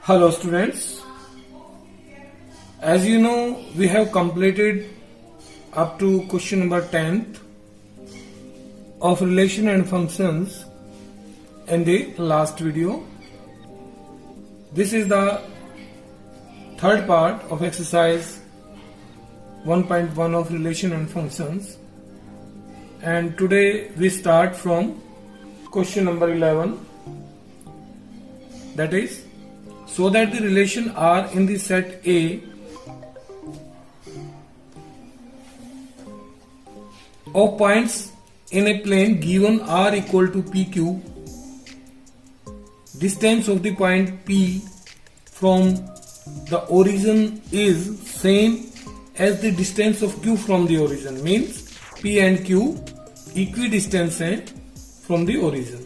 Hello students, as you know we have completed up to question number 10th of relation and functions in the last video. This is the third part of exercise 1.1 of relation and functions, and today we start from question number 11, that is, so that the relation R in the set A of points in a plane given R equal to PQ, distance of the point P from the origin is same as the distance of Q from the origin, means P and Q equidistant हैं from the origin,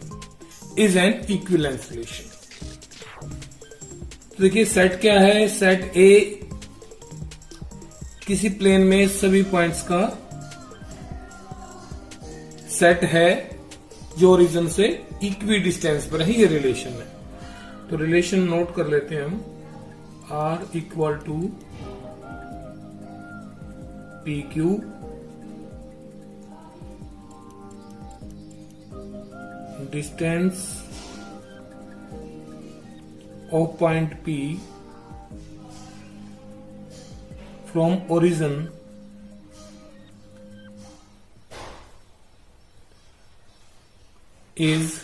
is an equivalence relation. तो देखिए set क्या है, set ए किसी plane में सभी points का set है जो ओरिजिन से इक्वी डिस्टेंस पर है, ये रिलेशन है. तो रिलेशन नोट कर लेते हैं हम. R equal to P Q distance of point P from origin is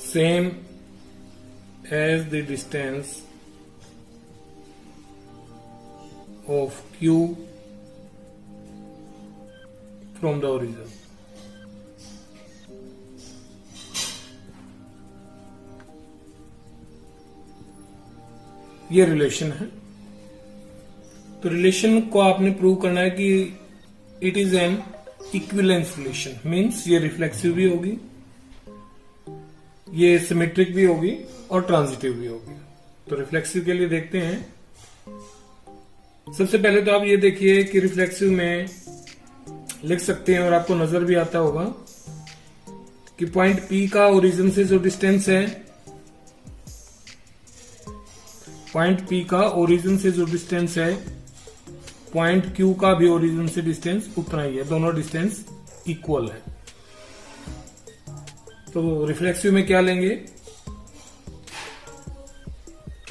same as the distance of Q from the origin. ये रिलेशन है. तो रिलेशन को आपने प्रूव करना है कि it is an equivalence relation, means ये रिफ्लेक्सिव भी होगी, ये सिमेट्रिक भी होगी और ट्रांजिटिव भी होगी. तो रिफ्लेक्सिव के लिए देखते हैं. सबसे पहले तो आप ये देखिए कि रिफ्लेक्सिव में लिख सकते हैं और आपको नजर भी आता होगा कि पॉइंट P का ओरिजिन से जो डिस्टेंस है, पॉइंट P का ओरिजिन से जो डिस्टेंस है, पॉइंट Q का भी ओरिजिन से डिस्टेंस उतना ही है, दोनों डिस्टेंस इक्वल है. तो रिफ्लेक्सिव में क्या लेंगे?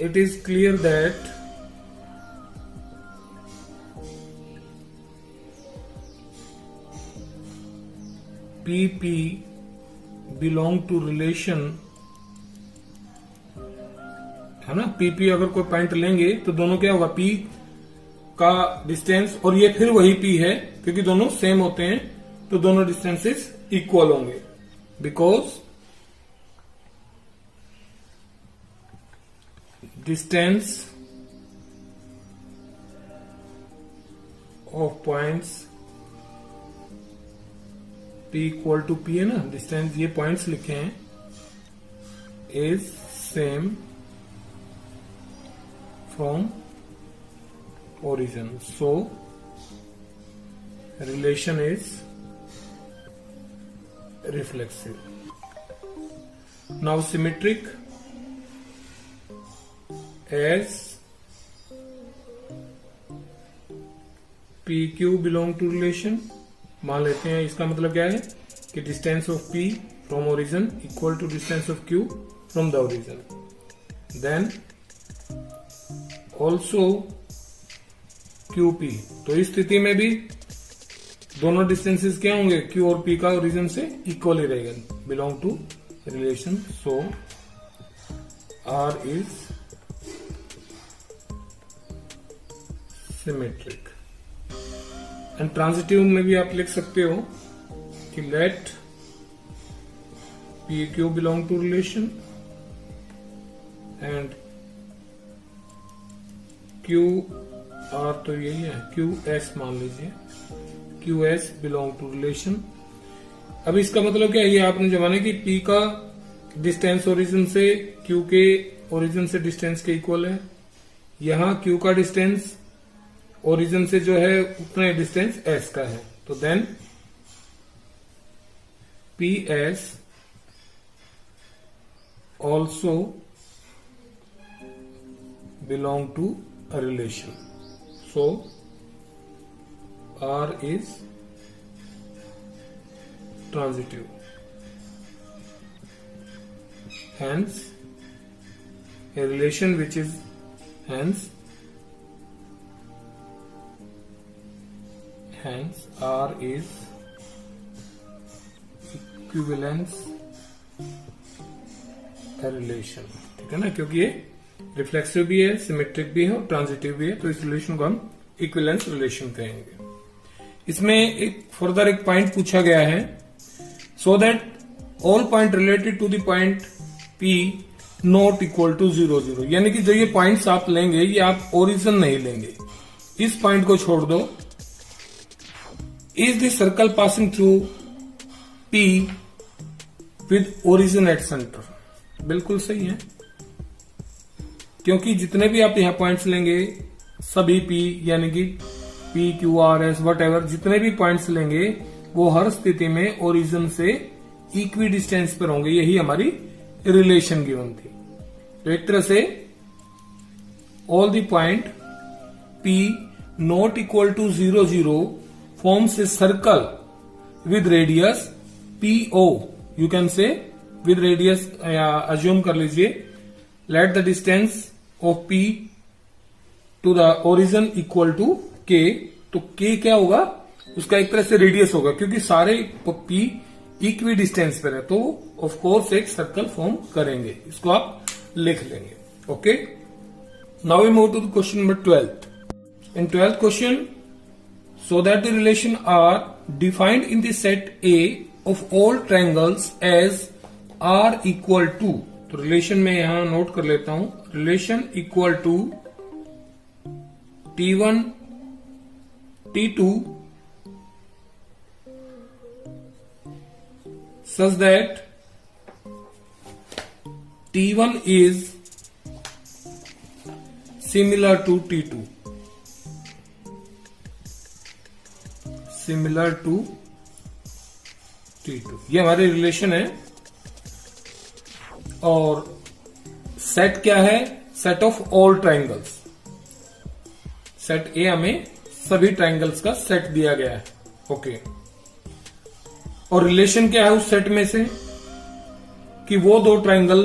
It is clear that PP belong to relation, है ना. पीपी अगर कोई पॉइंट लेंगे तो दोनों क्या होगा, पी का डिस्टेंस और ये फिर वही पी है, क्योंकि दोनों सेम होते हैं तो दोनों डिस्टेंसेस इक्वल होंगे, because distance of points P equal to P है ना, डिस्टेंस ये पॉइंट्स लिखे हैं, is same from origin. So relation is reflexive. Now symmetric, as PQ belong to relation. मान लेते हैं इसका मतलब क्या है कि distance of P from origin equal to distance of Q from the origin. Then also QP. तो इस स्थिति में भी दोनों डिस्टेंसेस क्या होंगे, Q और P का ओरिजिन से इक्वल ही रहेगा, belong to relation. So R is symmetric. And transitive में भी आप लिख सकते हो कि let PQ belong to relation and QR तो यही है, QS मान लीजिए, QS बिलोंग टू रिलेशन. अब इसका मतलब क्या है, ये आपने जमाने की P का डिस्टेंस ओरिजिन से Q के ओरिजिन से डिस्टेंस के इक्वल है, यहां Q का डिस्टेंस ओरिजिन से जो है उतना डिस्टेंस S का है. तो then PS also belong to a relation. So R is transitive. Hence, a relation which is hence R is equivalence a relation. ठीक है ना, क्योंकि ये रिफ्लेक्सिव भी है, सिमेट्रिक भी है और ट्रांजिटिव भी है, तो इस रिलेशन को हम इक्विवेलेंस रिलेशन कहेंगे. इसमें एक फर्दर एक पॉइंट पूछा गया है, so that all point related to the point P not equal to 0 0. यानी कि जो ये पॉइंट्स आप लेंगे ये आप ओरिजिन नहीं लेंगे, इस पॉइंट को छोड़ दो. Is the circle passing through P with origin at centre. बिल्कुल सही है, क्योंकि जितने भी आप यहां पॉइंट्स लेंगे सभी P यानी कि P Q R S what ever, जितने भी पॉइंट्स लेंगे वो हर स्थिति में ओरिजिन से इक्वी डिस्टेंस पर होंगे. यही हमारी रिलेशन गिवन थी. तो एक तरह से all the point P not equal to 0 0 forms a circle with radius PO. You can say with radius, assume कर लीजिए, let the distance of P to the origin equal to K. तो K क्या होगा, उसका एक तरह से radius होगा, क्योंकि सारे P इक्वी डिस्टेंस पर है, तो ऑफ कोर्स एक सर्कल फॉर्म करेंगे. इसको आप लिख लेंगे. Okay, now we move to the question number 12th. इन 12th question, so that the relation are defined in the set A of all triangles as R equal to. तो relation में यहां note कर लेता हूं, relation equal to T1 T2 such that T1 is similar to T2. Similar to T2. ये हमारे relation है. और सेट क्या है, set of all triangles. Set ए हमें सभी ट्राइंगल्स का सेट दिया गया है. ओके, और रिलेशन क्या है उस सेट में से, कि वो दो ट्राइंगल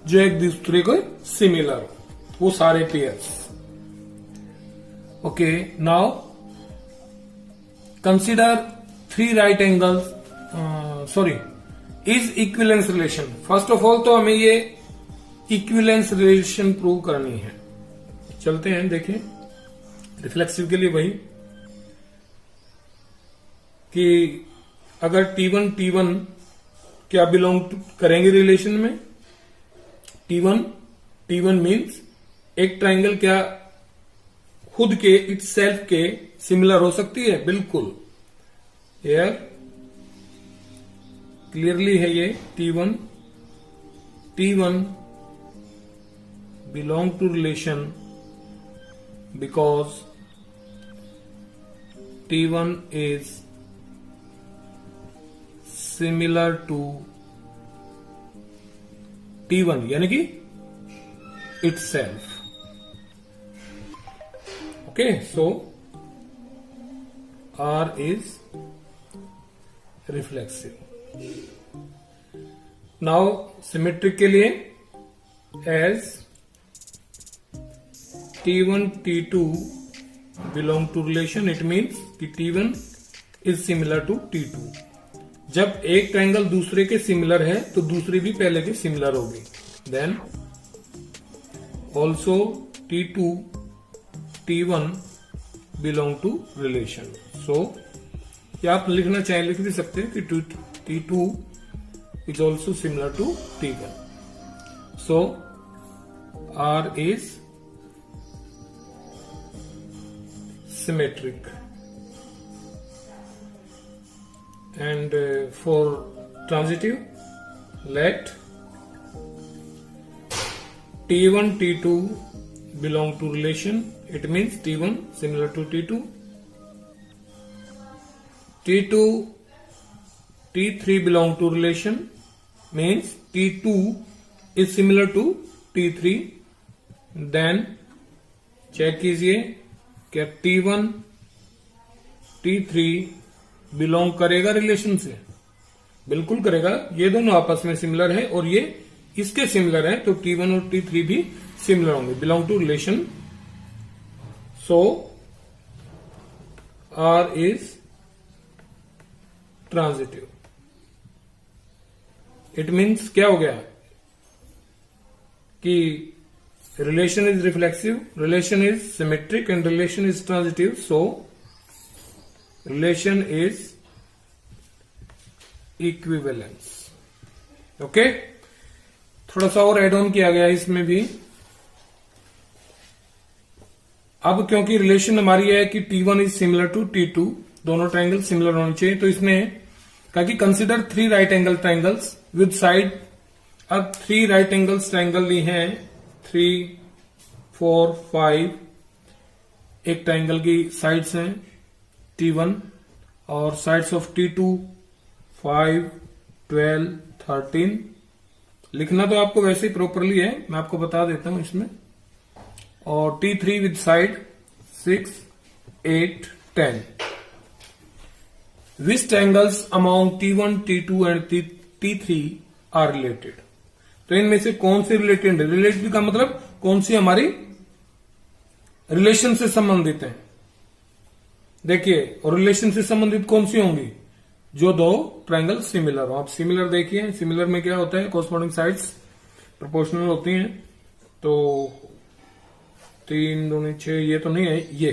जो एक दूसरे को सिमिलर हो, वो सारे pairs. Okay, now consider 3 right angles, is equivalence relation. First of all तो हमें ये इक्विवेलेंस रिलेशन प्रूव करनी है. चलते हैं, देखें रिफ्लेक्सिव के लिए वही, कि अगर T1 क्या बिलोंग करेंगे रिलेशन में. T1 मीन्स एक ट्राइंगल क्या खुद के इटसेल्फ के सिमिलर हो सकती है. बिल्कुल, हियर क्लियरली है ये T1 belong to relation because T1 is similar to T1 यानी कि itself. Okay, so R is reflexive. Now symmetric के लिए, as T1 T2 belong to relation, it means कि T1 is similar to T2. जब एक triangle दूसरे के similar है तो दूसरी भी पहले के सिमिलर होगी. Then also T2 T1 belong to relation. So क्या आप लिखना चाहें, लिख भी सकते हैं कि T2 is also similar to T1. So R is symmetric. And for transitive, let T1 T2 belong to relation. It means T1 similar to T2. T2 T3 belong to relation means T2 is similar to T3, then check कीजिए क्या T1 T3 belong करेगा relation से? बिल्कुल करेगा। ये दोनों आपस में सिमिलर है और ये इसके सिमिलर है, तो T1 और T3 भी सिमिलर होंगे, belong to relation. So R is transitive. It means क्या हो गया कि relation is reflexive, relation is symmetric and relation is transitive. So relation is equivalence. Okay, थोड़ा सा और एड ऑन किया गया है इसमें भी। अब क्योंकि रिलेशन हमारी है कि T1 is similar to T2, दोनों ट्रायंगल सिमिलर होने चाहिए, तो इसने कहा कि consider 3 right angle triangles with side. अब 3 राइट एंगल्स ट्रायंगल ली हैं 3, 4, 5। एक ट्रायंगल की साइड्स हैं T1 और साइड्स ऑफ T2 5, 12, 13। लिखना तो आपको वैसे ही प्रॉपरली है, मैं आपको बता देता हूं इसमें। और T3 with side 6, 8, 10। Which triangles among T1, T2 and T3 are related. तो इनमें से कौन से रिलेटेड है? रिलेटेड का मतलब कौन सी हमारी रिलेशन से संबंधित है। देखिए, और रिलेशन से संबंधित कौन सी होंगी? जो दो ट्रायंगल सिमिलर हो। आप सिमिलर देखिए, सिमिलर में क्या होता है, कोरस्पॉन्डिंग साइड्स प्रोपोर्शनल होती हैं। तो 3, 2, 6 ये तो नहीं है, ये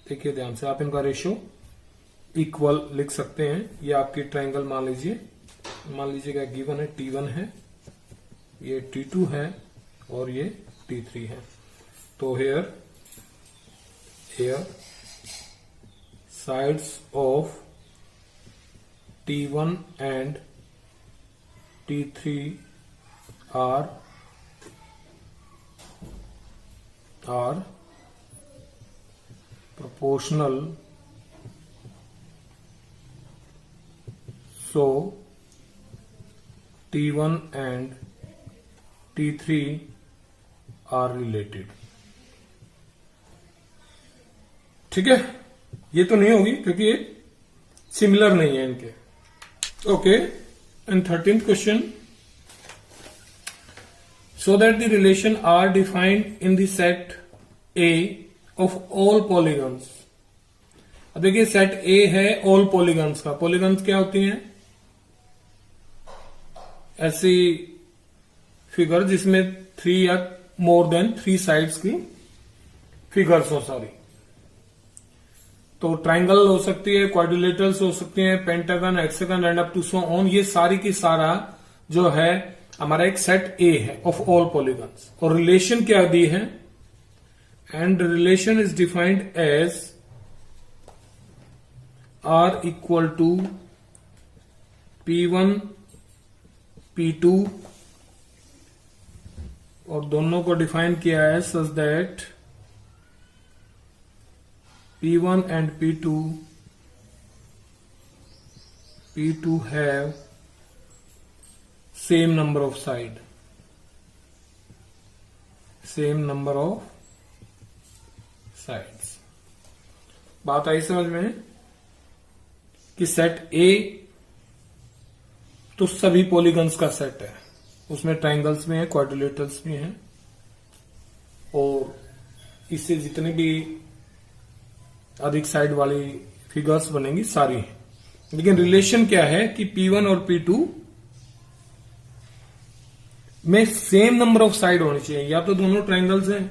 देखिए ध्यान से, आप इनका रेशियो इक्वल लिख सकते हैं। ये आपकी ट्रायंगल मान लीजिएगा गिवन है T1 है, ये T2 है और ये T3 है। तो here sides of T1 and T3 are proportional, so T1 and T3 are related। ठीक है, ये तो नहीं होगी क्योंकि ये सिमिलर नहीं है इनके। Okay, and 13th question, so that the relation R defined in the set A of all polygons। अब देखिए सेट A है all polygons का। polygons क्या होती हैं? ऐसी फिगर जिसमें 3 या मोर देन 3 साइड्स की फिगर्स हो सारी। तो ट्राइंगल हो सकती है, क्वाड्रिलेटरल्स हो सकती हैं, pentagon, hexagon and up to so on. ये सारी की सारा जो है हमारा एक सेट ए है ऑफ ऑल पॉलीगन्स। और रिलेशन क्या दी है? And relation is defined as R equal to P1 P2, और दोनों को डिफाइन किया है such that P1 and P2 have same number of sides, बात आई समझ में कि सेट ए तो सभी पॉलीगन्स का सेट है, उसमें ट्रायंगल्स भी हैं, क्वाड्रिलेटरल्स भी हैं, और इससे जितने भी अधिक साइड वाली फिगर्स बनेंगी सारी हैं। लेकिन रिलेशन क्या है कि P1 और P2 में सेम नंबर ऑफ साइड होनी चाहिए। या तो दोनों ट्रायंगल्स हैं,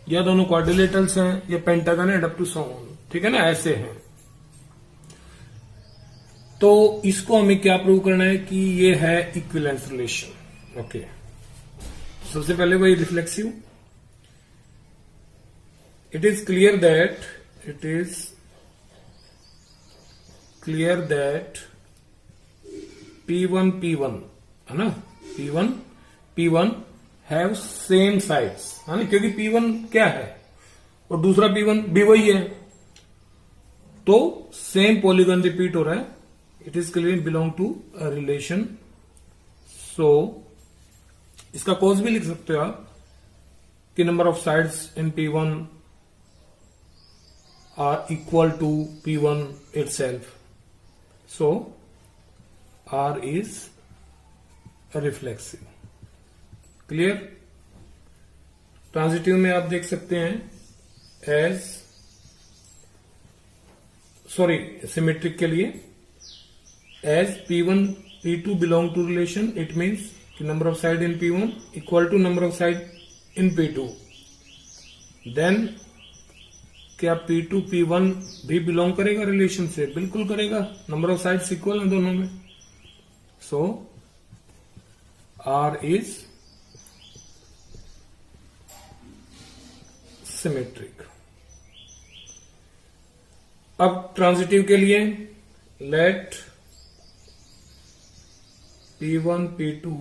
या दोनों क्वाड्रिलेटरल्स हैं, या पेंटागन है, अप टू सो ऑन। ठीक है ना, ऐसे हैं। तो इसको हमें क्या प्रूव करना है कि ये है इक्विवेलेंस रिलेशन। ओके, सबसे पहले वही reflexive. It is clear that P1 है ना, P1 हैव सेम साइड्स है ना, क्योंकि P1 क्या है और दूसरा P1 भी वही है, तो सेम पॉलीगन रिपीट हो रहा है। It is clear belong to a relation. So इसका कॉज भी लिख सकते हो आप कि number of sides in P1 are equal to P1 itself. So R is reflexive. Clear? Transitive में आप देख सकते हैं सिमेट्रिक के लिए as P1 P2 belong to relation, it means कि number of side in P1 equal to number of side in P2. Then क्या P2 P1 भी बिलोंग करेगा रिलेशन से? बिल्कुल करेगा, नंबर ऑफ साइड्स इक्वल है दोनों में. So R is symmetric. अब ट्रांजिटिव के लिए let P1 P2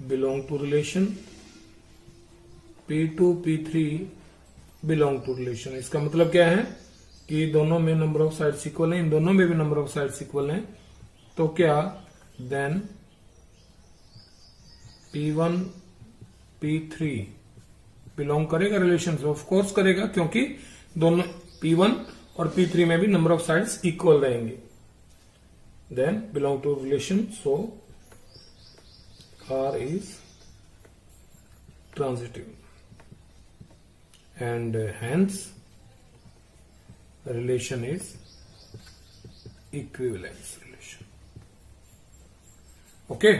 belong to relation, P2 P3 belong to relation. इसका मतलब क्या है कि दोनों में नंबर ऑफ साइड्स इक्वल है, इन दोनों में भी नंबर ऑफ साइड्स इक्वल है. तो क्या देन P1 P3 बिलोंग करेगा रिलेशन से? ऑफ कोर्स करेगा, क्योंकि दोनों P1 और P3 में भी नंबर ऑफ साइड्स इक्वल रहेंगे. Then belong to relation. So R is transitive and hence relation is equivalence relation. Okay,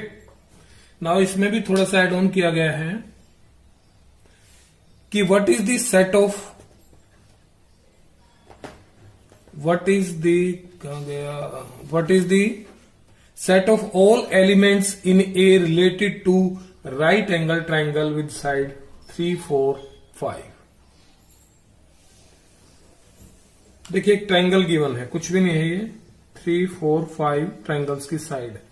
now इसमें भी थोड़ा सा एड ऑन किया गया है कि what is the set of what is the set of all elements in A related to right angle triangle with side 3, 4, 5. देखिए एक ट्राइंगल गिवन है, कुछ भी नहीं है ये, 3, 4, 5 ट्राइंगल्स की साइड है.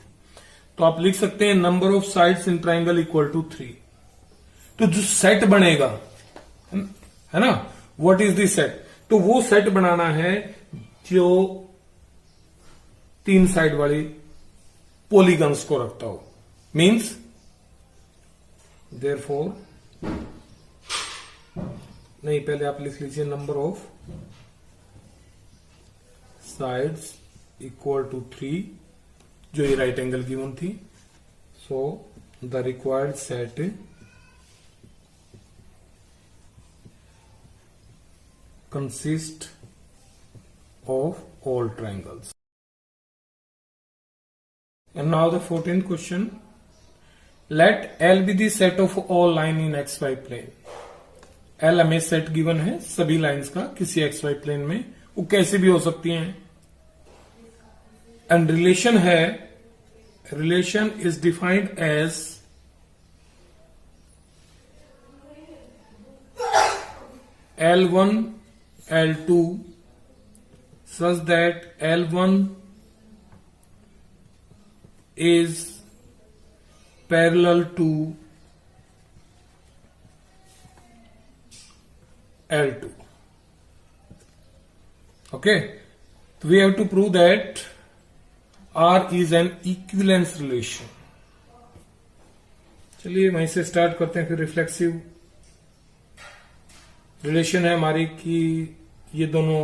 तो आप लिख सकते हैं number of sides in triangle equal to 3. तो जो सेट बनेगा है ना, व्हाट इज द सेट? तो वो सेट बनाना है जो 3 साइड वाली पॉलीगन्स को रखता हो. मीन्स देयरफॉर, नहीं पहले आप लिख लीजिए number of sides equal to 3, जो ये राइट एंगल गिवन थी. So the required set consist of all triangles. And now the 14th question. Let L be the set of all line in XY plane. L हमें set given है सभी lines का किसी XY plane में, वो कैसे भी हो सकती हैं. एंड रिलेशन है, relation is defined as L1 L2 such that L1 is parallel to L2. Okay, so we have to prove that R is an equivalence relation. चलिए वहीं से स्टार्ट करते हैं. फिर रिफ्लेक्सिव रिलेशन है हमारी कि ये दोनों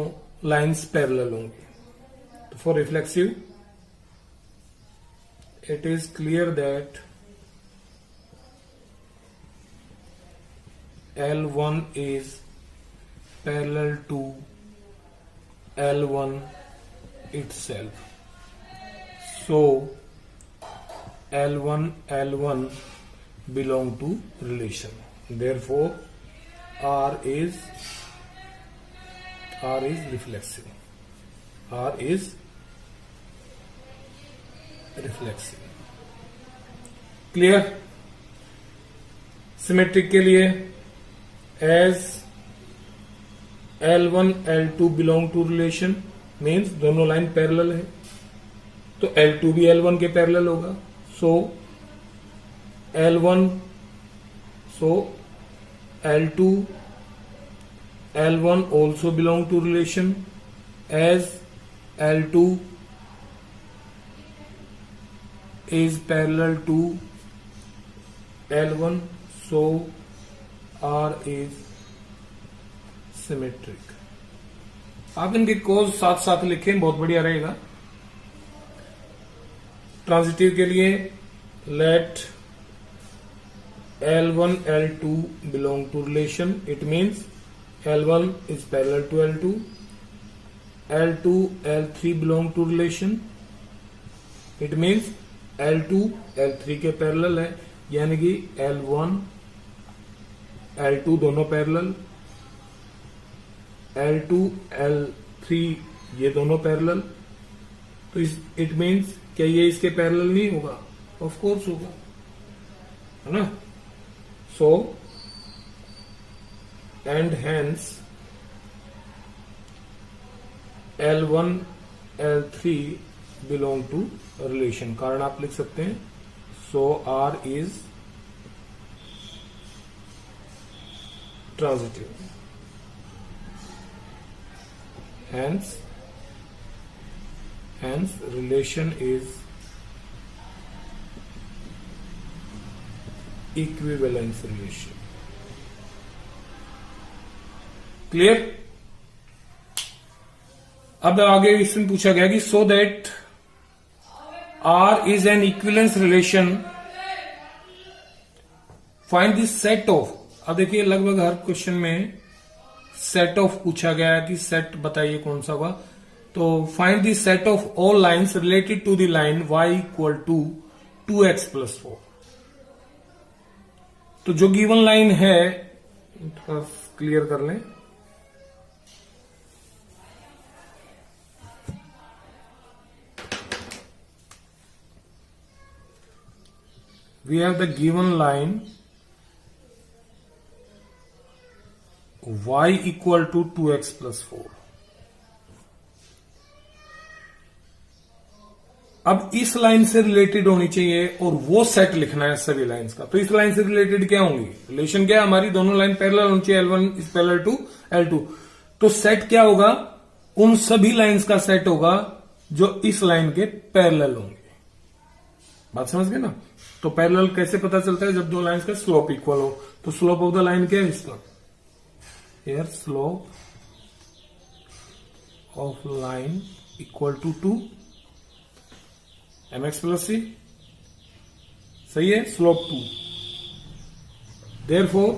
लाइंस पैरेलल होंगी. तो for reflexive it is clear that L1 is parallel to L1 itself. So L1 belong to relation. Therefore R is reflexive. R is reflexive. Clear? Symmetric के लिए as L1 L2 belong to relation, means दोनों line parallel है, तो L2 भी L1 के parallel होगा. So L2 L1 also belong to relation as L2 is parallel to L1, so R is symmetric. आप इनके कोज साथ साथ लिखें, बहुत बढ़िया रहेगा। ट्रांजिटिव के लिए late L1 L2 belong to relation, it means L1 is parallel to L2, L2 L3 belong to relation, it means L2 L3 के पैरेलल है, यानी कि L1 L2 दोनों पैरेलल, L2 L3 ये दोनों पैरेलल। तो इट मीन्स क्या ये इसके पैरेलल नहीं होगा? ऑफ कोर्स होगा, है ना। So and hence L1 L3 belong to relation. कारण आप लिख सकते हैं so R is transitive, hence relation is equivalence relation. Clear? अब आगे इसमें पूछा गया कि so that R is an equivalence relation, find the set of। अब देखिए लगभग हर क्वेश्चन में सेट ऑफ पूछा गया है कि सेट बताइए कौन सा होगा। तो find the set of all lines related to the line y equal to 2x plus 4। तो जो गिवन लाइन है थोड़ा क्लियर कर लें। We have the given line y equal to 2x plus 4। अब इस लाइन से रिलेटेड होनी चाहिए और वो सेट लिखना है सभी लाइंस का। तो इस लाइन से रिलेटेड क्या होंगी? रिलेशन क्या है हमारी? दोनों लाइन पैरेलल होनी चाहिए, L1 is parallel to L2। तो सेट क्या होगा? उन सभी लाइंस का सेट होगा जो इस लाइन के पैरेलल होंगे। बात समझ गए ना? तो पैरेलल कैसे पता चलता है? जब दो लाइंस का स्लोप इक्वल हो। तो स्लोप ऑफ द लाइन क्या है इसका? Here slope of line equal to 2 mx plus c। सही है, slope 2। Therefore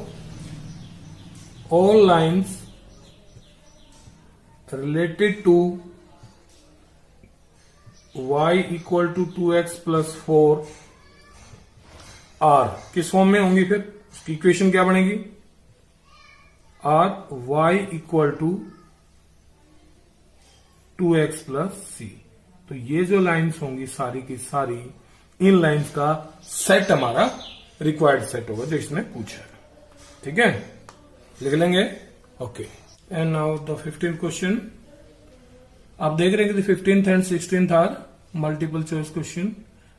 all lines related to y equal to 2x plus 4 r किस फॉर्म में होंगी? फिर उसकी इक्वेशन क्या बनेगी? R y equal to 2x plus C. तो ये जो लाइंस होंगी सारी की सारी, इन लाइंस का सेट हमारा रिक्वायर्ड सेट होगा जो इसने पूछा है। ठीक है, लिख लेंगे। Okay, and now the 15th question. आप देख रहे हैं कि 15th and 16th are multiple choice question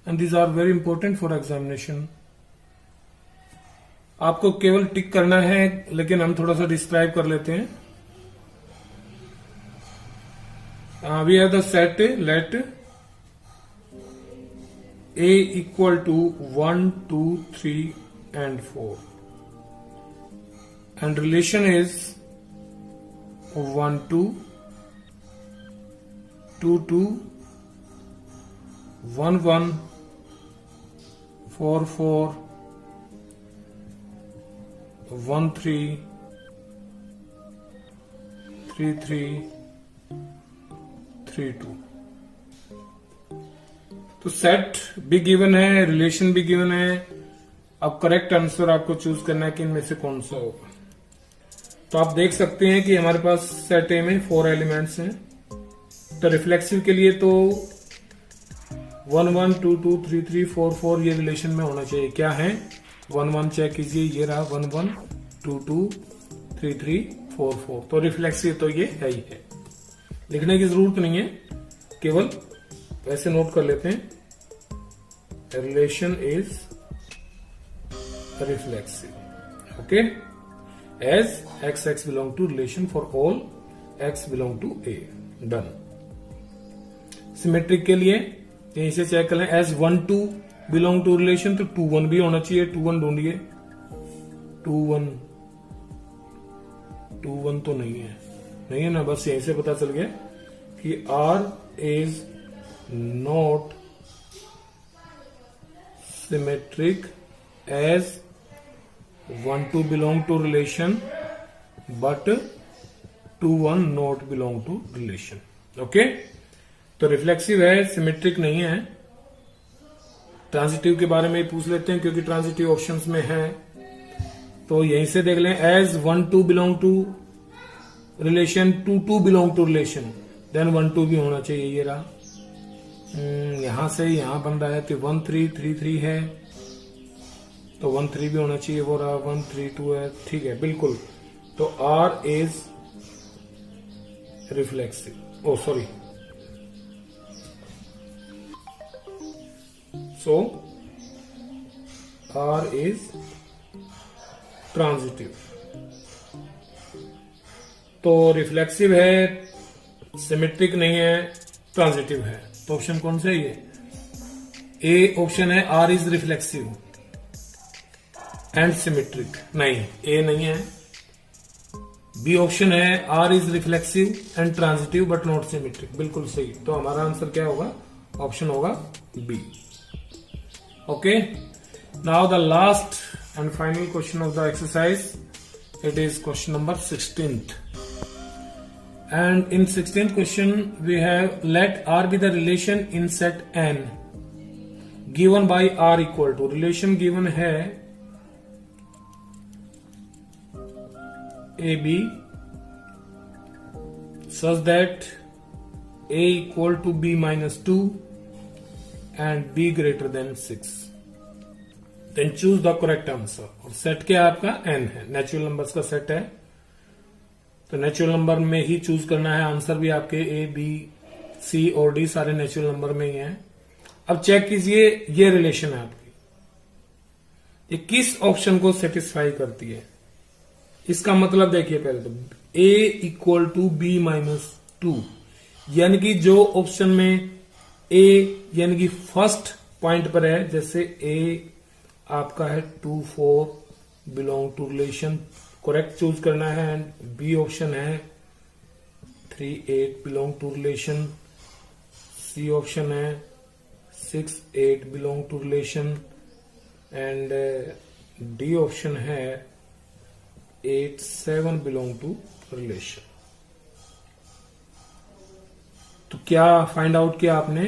and these are very important for examination. आपको केवल टिक करना है, लेकिन हम थोड़ा सा डिस्क्राइब कर लेते हैं। We have the set let A equal to 1 2 3 and 4 and relation is 1 2 2 2 1 1 4 4 1 3 3 3 3 2। तो सेट भी गिवन है, रिलेशन भी गिवन है। अब करेक्ट आंसर आपको चूज करना है कि इनमें से कौन सा होगा। तो आप देख सकते हैं कि हमारे पास सेट ए में 4 एलिमेंट्स हैं। तो रिफ्लेक्सिव के लिए तो 1 1 2 2 3 3 4 4 ये रिलेशन में होना चाहिए। क्या है? 1 1 चेक कीजिए, ये रहा 1 1 2 2 3 3 4 4। तो रिफ्लेक्सिव तो ये है ही है, लिखने की जरूरत नहीं है, केवल वैसे नोट कर लेते हैं। Relation is reflexive. Okay, as x x belong to relation for all x belong to A. Done. Symmetric के लिए यहीं से चेक कर लें। एज 1 2 बिलोंग टू रिलेशन, तो 2 1 भी होना चाहिए। 2 1 ढूंढिए। 2 1 तो नहीं है ना, बस यहीं से पता चल गया कि R is not symmetric as 1 2 belong to relation but 2 1 not belong to relation. Okay, तो रिफ्लेक्सिव है, सिमेट्रिक नहीं है। ट्रांजिटिव के बारे में पूछ लेते हैं क्योंकि ट्रांजिटिव ऑप्शंस में है, तो यहीं से देख लें। As 1 2 belong to relation, 2 2 belong to relation, then 1 2 भी होना चाहिए। ये रहा, यहां से यहां बन रहा है तो 1 3 3 3 है, तो 1 3 भी होना चाहिए। वो रहा 1 3 2 है, ठीक है बिल्कुल। तो R is reflexive, oh sorry, so R is transitive. तो रिफ्लेक्सिव है, सिमेट्रिक नहीं है, ट्रांजिटिव है। तो ऑप्शन कौन सा है ये? ए ऑप्शन है, R is reflexive and symmetric. नहीं, ए नहीं है। बी ऑप्शन है, R is reflexive and transitive but not symmetric. बिल्कुल सही। तो हमारा आंसर क्या होगा? ऑप्शन होगा B. Okay, now the last and final question of the exercise, it is question number 16th, and in 16th question we have let R be the relation in set N given by R equal to, relation given है AB such that A equal to B minus 2 and B greater than 6, then choose the correct answer. और set क्या आपका? N है, natural numbers का set है, तो natural number में ही choose करना है। आंसर भी आपके ए बी सी और डी सारे नेचुरल नंबर में ही हैं। अब चेक कीजिए, ये रिलेशन है आपकी, ये किस ऑप्शन को सेटिस्फाई करती है। इसका मतलब देखिए, पहले तो ए इक्वल टू बी माइनस 2, यानी कि जो ऑप्शन में ए यानी कि फर्स्ट पॉइंट पर है, जैसे ए आपका है 2 4 belong to relation, correct choose करना है। एंड बी ऑप्शन है 3 8 belong to relation, C option है 6 8 belong to relation, and D option है 8 7 बिलोंग टू रिलेशन। तो क्या फाइंड आउट किया आपने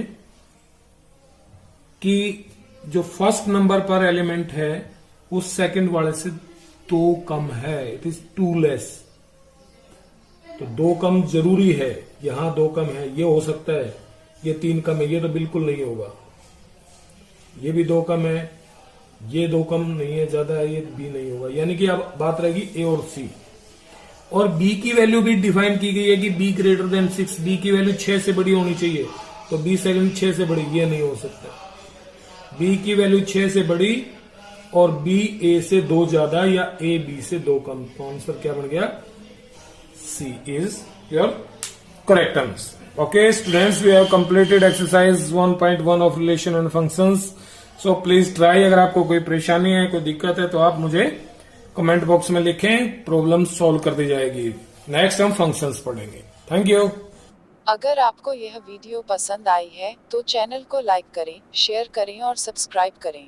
कि जो फर्स्ट नंबर पर एलिमेंट है वो सेकंड वाले से 2 कम है, इट इज 2 लेस। तो 2 कम जरूरी है, यहां 2 कम है, ये हो सकता है ये 3 कम है, ये तो बिल्कुल नहीं होगा। ये भी 2 कम है, ये 2 कम नहीं है, ज्यादा है, ये भी नहीं होगा। यानी कि अब बात रहेगी ए और सी। और बी की वैल्यू भी डिफाइन की गई है कि बी ग्रेटर देन 6, बी की वैल्यू 6 से बड़ी होनी चाहिए, तो बी सेकंड 6 से बड़ी, ये नहीं हो सकता। बी की वैल्यू 6 से बड़ी और बी ए से 2 ज्यादा या ए बी से 2 कम, तो आंसर क्या बन गया? C is your correct answer. Okay students, we have completed exercise 1.1 of relation and functions. So please try. अगर आपको कोई परेशानी है, कोई दिक्कत है, तो आप मुझे कमेंट बॉक्स में लिखें, प्रॉब्लम सॉल्व कर दी जाएगी। नेक्स्ट हम फंक्शंस पढ़ेंगे। Thank you. अगर आपको यह वीडियो पसंद आई है तो चैनल को लाइक करें, शेयर करें और सब्सक्राइब करें।